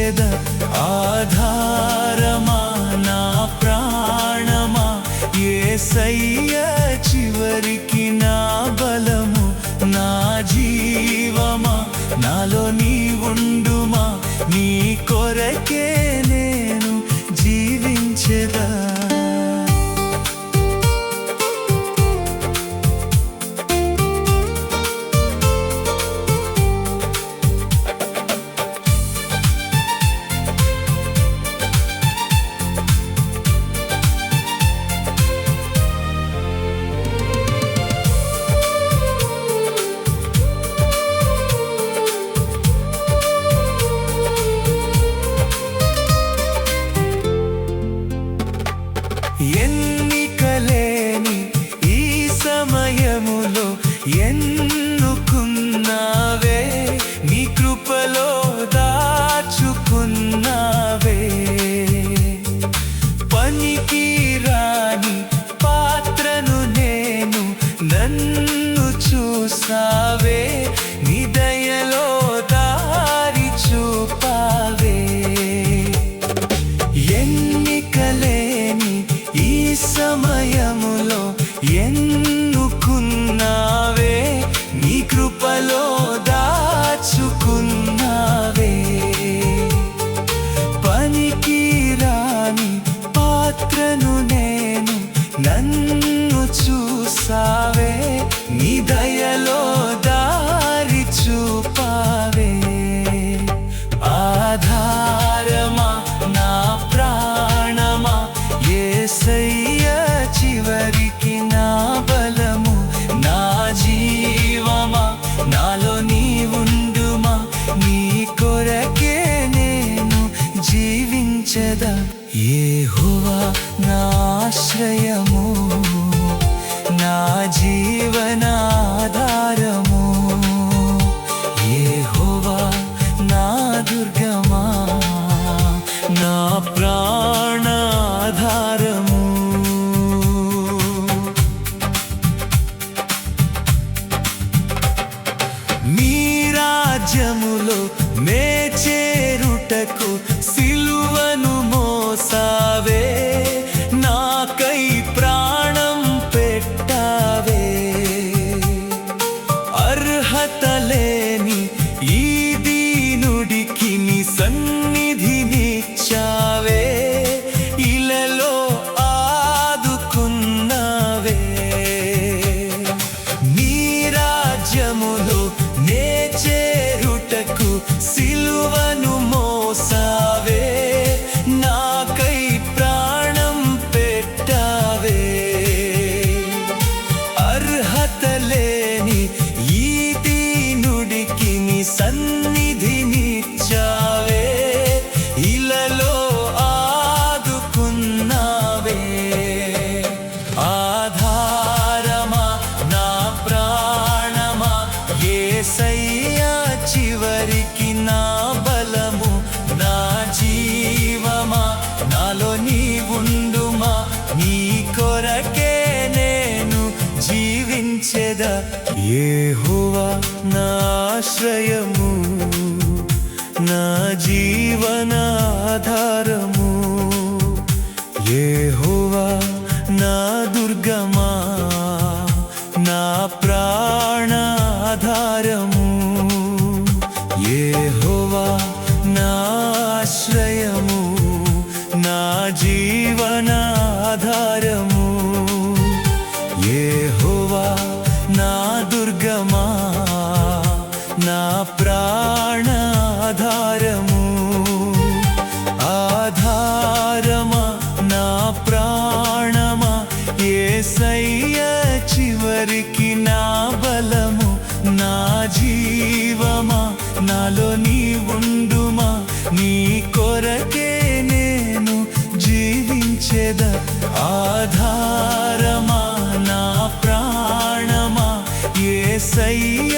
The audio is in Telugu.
జీవించెద. ఆధారమా నా ప్రాణమా యేసయ్య చివరికి నా బలము. నా జీవమా నాలో నీ ఉండుమా, నీ కొరకే నేను జీవించెదా. ఎన్నికలేని ఈ సమయములో ఎన్నుకున్నావే, నీ కృపలో దాచుకున్నావే. పనికి రాని పాత్రను నేను, నన్ను చూసావే, నీ దయలో దారి చూపావే. ఎన్నికలేని ఈ సమయములో ఎన్నుకున్నావే, నీ కృపలో దాచుకున్నావే. పనికి రాని పాత్రను నేను, నన్ను చూసావే, నీ దయలో దారి చూపావే. ఆధారమా నా ప్రాణమా యేసయ్య చివరికి నా బలము. నా జీవమా నాలో నీ ఉండుమా, నీ కొరకే నేను జీవించెదా. యెహోవా నా ఆశ్రయము, నా జీవనాధారము. యెహోవా నా దుర్గమా, నా ప్రాణాధారము. నీ రాజ్యములో నే చేరుటకు సిలువను మోసావే, నాకై ప్రాణం పెట్టావే. అర్హత లేని ఈ దీనుడికి నీ సన్నిధినిచ్చావే, ఇలలో ఆదుకున్నావే. నీ రాజ్యములో నే చేరుటకు సిలువను మోసావే, నాకై ప్రాణం పెట్టావే. అర్హత లేని ఈ దీనుడికి నీ సన్నిధినిచ్చావే, ఇలలో ఆదుకున్నావే. ఆధారమా నా ప్రాణమా యేసయ్య చివరికి నా బలము. నా జీవమా నాలో నీ ఉండుమా, నీ కొరకే నేను జీవించెదా. యెహోవా నా ఆశ్రయము, నా జీవనాధారము. యెహోవా నా దుర్గమా, నా ప్రాణాధారము. యెహోవా నా ఆశ్రయము, నా జీవనాధారము. యెహోవా నా దుర్గమా, నా ప్రాణాధారము. ఆధారమా నా ప్రాణమా యేసయ్య చివరికి నా బలము. నా జీవమా నాలో నీ ఉండుమా, నీ కొరకే నేను జీవించెదా. ఆధారమా నా ప్రాణమా యేసయ్య